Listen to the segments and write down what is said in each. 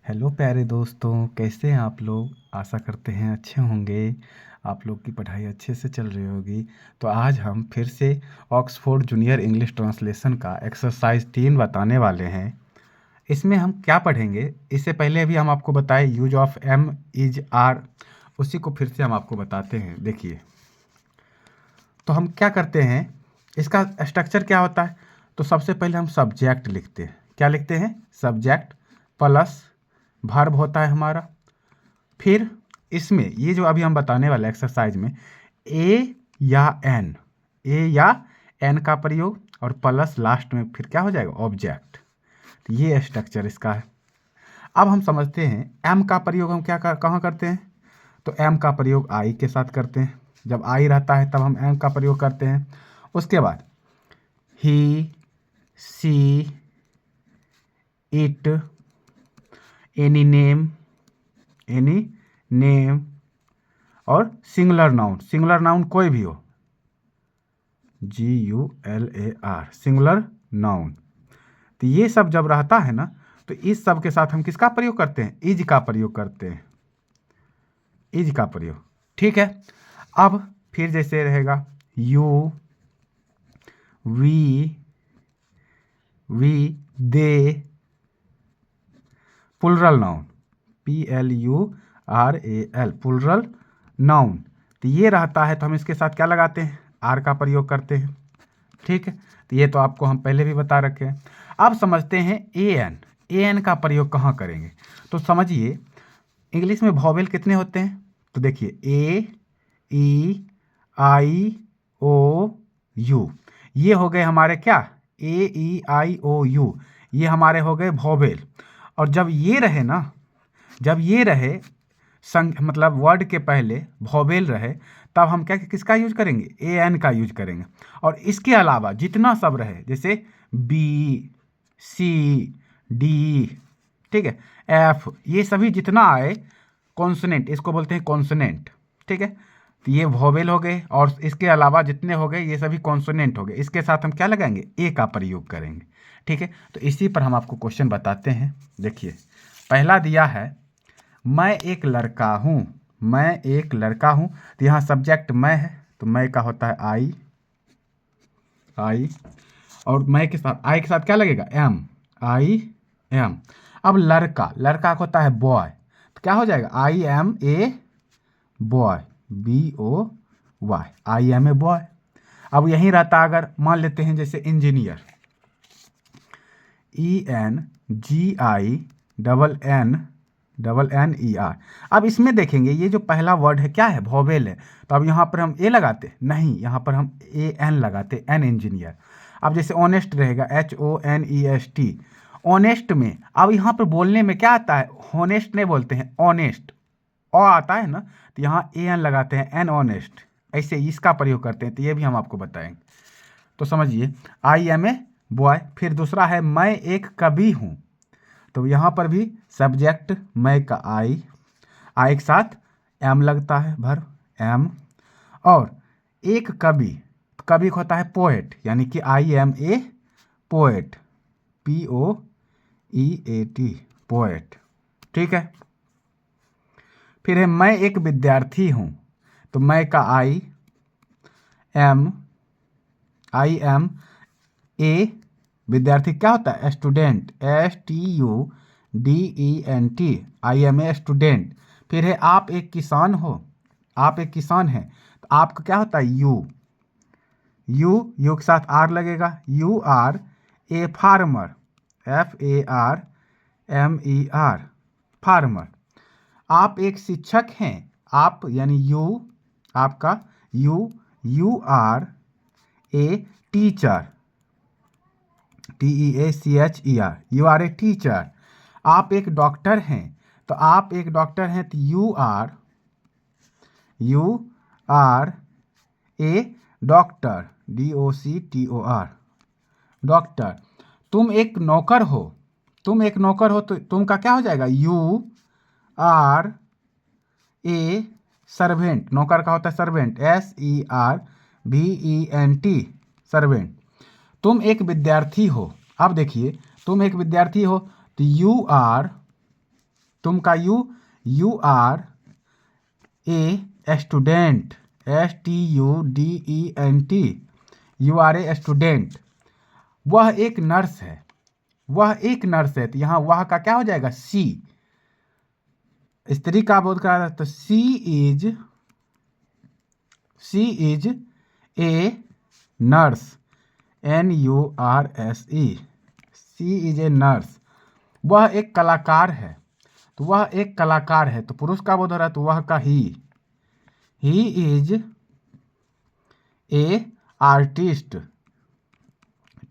Hello प्यारे दोस्तों, कैसे हैं आप लोग। आशा करते हैं अच्छे होंगे। आप लोग की पढ़ाई अच्छे से चल रही होगी। तो आज हम फिर से ऑक्सफोर्ड जूनियर इंग्लिश ट्रांसलेशन का एक्सरसाइज 3 बताने वाले हैं। इसमें हम क्या पढ़ेंगे, इससे पहले अभी हम आपको बताएं use of am, is, are, उसी को फिर से हम आपको बताते हैं। देखिए, तो हम क्या करते हैं, इसका स्ट्रक्चर क्या होता है। तो सबसे पहले हम सब्जेक्ट लिखते हैं। क्या लिखते हैं? सब्जेक्ट प्लस वर्ब होता है हमारा। फिर इसमें ये जो अभी हम बताने वाले एक्सरसाइज में ए या एन का प्रयोग और प्लस लास्ट में फिर क्या हो जाएगा? ऑब्जेक्ट। तो ये स्ट्रक्चर इसका है। अब हम समझते हैं एम का प्रयोग हम कहाँ करते हैं। तो एम का प्रयोग आई के साथ करते हैं। जब आई रहता है तब हम एम का प्रयोग करते हैं। उसके बाद ही, सी, इट, एनी नेम और सिंगुलर नाउन कोई भी हो, GULAR, सिंगुलर नाउन। तो ये सब जब रहता है ना, तो इस सब के साथ हम किसका प्रयोग करते हैं? इज का प्रयोग करते हैं। इज का प्रयोग, ठीक है। अब फिर जैसे रहेगा you, we, they, plural noun, PLURAL, plural noun. तो ये रहता है तो हम इसके साथ क्या लगाते हैं? आर का प्रयोग करते हैं, ठीक है। तो ये तो आपको हम पहले भी बता रखे हैं। अब समझते हैं ए एन का प्रयोग कहाँ करेंगे। तो समझिए, इंग्लिश में वॉवेल कितने होते हैं। तो देखिए A, E, I, O, U, ये हो गए हमारे क्या? AEIOU, ये हमारे हो गए वॉवेल। और जब ये रहे ना, जब ये रहे मतलब वर्ड के पहले वॉवेल रहे, तब हम क्या किसका यूज करेंगे? AN का यूज करेंगे। और इसके अलावा जितना सब रहे, जैसे B, C, D, ठीक है, F, ये सभी जितना आए कॉन्सोनेंट, इसको बोलते हैं कॉन्सोनेंट, ठीक है। तो ये वॉवेल हो गए और इसके अलावा जितने हो गए ये सभी कॉन्सोनेंट हो गए। इसके साथ हम क्या लगाएंगे? ए का प्रयोग करेंगे, ठीक है। तो इसी पर हम आपको क्वेश्चन बताते हैं। देखिए, पहला दिया है मैं एक लड़का हूँ। मैं एक लड़का हूँ, तो यहाँ सब्जेक्ट मैं है, तो मैं का होता है आई, और मैं के साथ आई के साथ क्या लगेगा? एम। अब लड़का का होता है बॉय, तो क्या हो जाएगा? I am a boy, BOY, I am a boy. अब यहीं रहता, अगर मान लेते हैं जैसे इंजीनियर, ENGINNER। अब इसमें देखेंगे ये जो पहला वर्ड है क्या है? वॉवेल है। तो अब यहाँ पर हम ए लगाते नहीं, यहाँ पर हम AN लगाते, एन इंजीनियर। अब जैसे ऑनेस्ट रहेगा HONEST, ऑनेस्ट में अब यहाँ पर बोलने में क्या आता है? होनेस्ट नहीं बोलते हैं, ऑनेस्ट, आता है ना, तो यहाँ AN लगाते हैं, एन ऑनेस्ट। ऐसे इसका प्रयोग करते हैं, तो ये भी हम आपको बताएंगे। तो समझिए, आई एम ए बॉय। फिर दूसरा है मैं एक कवि हूँ, तो यहाँ पर भी सब्जेक्ट मैं का आई के साथ एम लगता है, भर एम। और एक कवि, कवि होता है पोएट, यानी कि I am a poet, POEAT, poet, ठीक है। फिर है मैं एक विद्यार्थी हूँ, तो मैं का आई एम ए, विद्यार्थी क्या होता है? Student, STUDENT, I am a student. फिर है आप एक किसान हो, आप एक किसान हैं, तो आपका क्या होता है? यू के साथ आर लगेगा, UR a farmer, FARMER, farmer. आप एक शिक्षक हैं, आप यानी यू, आपका UR a teacher, TEACHER, you are a teacher. आप एक डॉक्टर हैं, तो आप एक डॉक्टर हैं, तो you are a doctor, DOCTOR, doctor. तुम एक नौकर हो, तो तुम का क्या हो जाएगा? UR ए सर्वेंट, नौकर का होता है सर्वेंट, SERVENT, सर्वेंट। तुम एक विद्यार्थी हो, अब देखिए तुम एक विद्यार्थी हो, तो तुम का you are a student, STUDENT, you are a student. वह एक नर्स है, वह एक नर्स है, तो यहाँ वह का क्या हो जाएगा? सी। स्त्री का बोध करा रहा, तो she is a nurse, NURSE, she is a nurse. वह एक कलाकार है, तो वह एक कलाकार है, तो पुरुष का बोध हो रहा है, तो वह का he is a artist,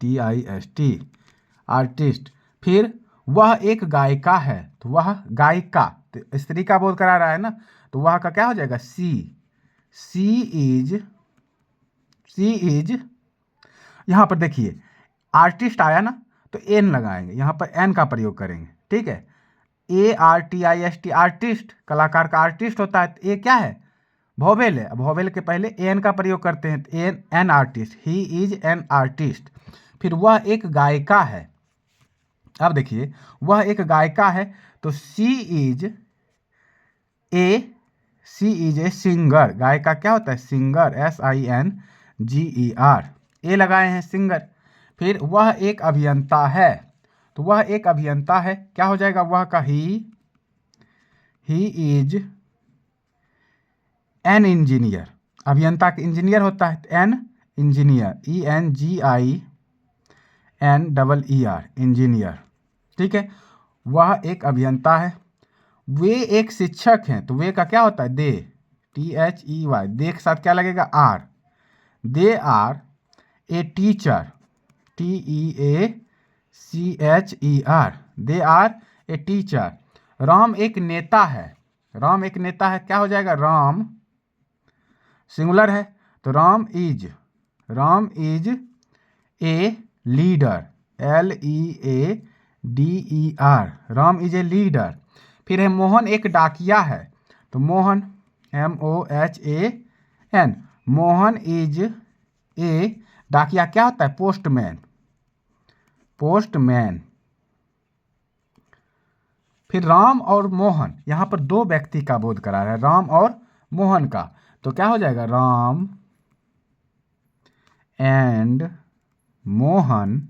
TIST, artist. फिर वह एक गायिका है, तो वह गायिका, तो स्त्री का बोध करा रहा है ना, तो वह का क्या हो जाएगा? सी इज। यहाँ पर देखिए आर्टिस्ट आया ना, तो एन लगाएंगे, यहाँ पर एन का प्रयोग करेंगे, ठीक है। ARTIST, आर्टिस्ट, कलाकार का आर्टिस्ट होता है, तो ये क्या है? वोवेल है। वोवेल के पहले एन का प्रयोग करते हैं, तो an artist, he is an artist. फिर वह एक गायिका है, अब देखिए वह एक गायिका है, तो सी इज ए सिंगर। गायिका क्या होता है? सिंगर, SINGER, ए लगाए हैं, सिंगर। फिर वह एक अभियंता है, तो वह एक अभियंता है, क्या हो जाएगा? वह का ही इज एन इंजीनियर। अभियंता के इंजीनियर होता है, एन इंजीनियर, ENGINER, इंजीनियर, ठीक है। वह एक अभियंता है। वे एक शिक्षक हैं, तो वे का क्या होता है? दे, THEY, दे के साथ क्या लगेगा? Are. They are a teacher, TEACHER, they are a teacher. Ram एक नेता है, राम एक नेता है, क्या हो जाएगा? राम सिंगुलर है, तो Ram is a leader, LEADER, Ram is a leader. फिर है मोहन एक डाकिया है, तो Mohan MOHAN, Mohan is a डाकिया, क्या होता है? पोस्टमैन। फिर राम और मोहन, यहाँ पर दो व्यक्ति का बोध करा रहा है, राम और मोहन का, तो क्या हो जाएगा? राम एंड मोहन।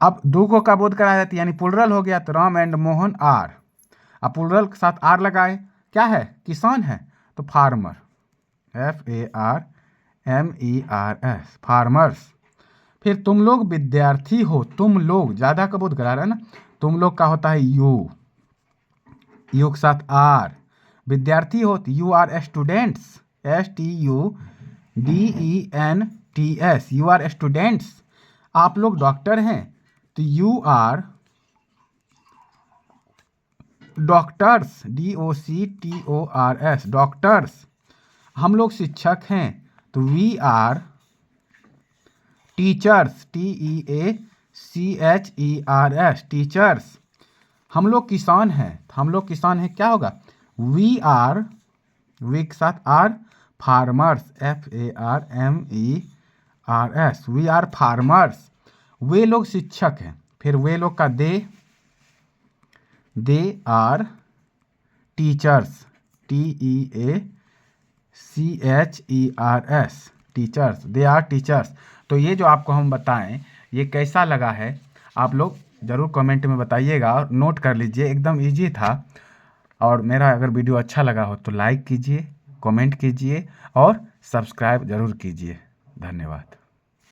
अब दो का बोध कराया जाता है, यानी प्लुरल हो गया, तो राम एंड मोहन आर। अब प्लुरल के साथ आर लगाए, क्या है? किसान है, तो फार्मर, FARMERS, फार्मर्स। फिर तुम लोग विद्यार्थी हो, तुम लोग ज़्यादा का बोध करा रहा है ना, तुम लोग का होता है यू के साथ आर। विद्यार्थी हो, तो you are students, STUDENTS, you are students. आप लोग डॉक्टर हैं, तो you are doctors, DOCTORS, doctors. हम लोग शिक्षक हैं, तो we are teachers, TEACHERS, teachers. हम लोग किसान हैं, हम लोग किसान हैं, क्या होगा? वी के साथ are, farmers, FARMERS, we are farmers. वे लोग शिक्षक हैं, फिर वे लोग का they are teachers, TEACHERS, teachers, they are teachers. तो ये जो आपको हम बताएं, ये कैसा लगा है, आप लोग ज़रूर कमेंट में बताइएगा और नोट कर लीजिए, एकदम इजी था। और मेरा अगर वीडियो अच्छा लगा हो तो लाइक कीजिए, कमेंट कीजिए और सब्सक्राइब ज़रूर कीजिए। धन्यवाद।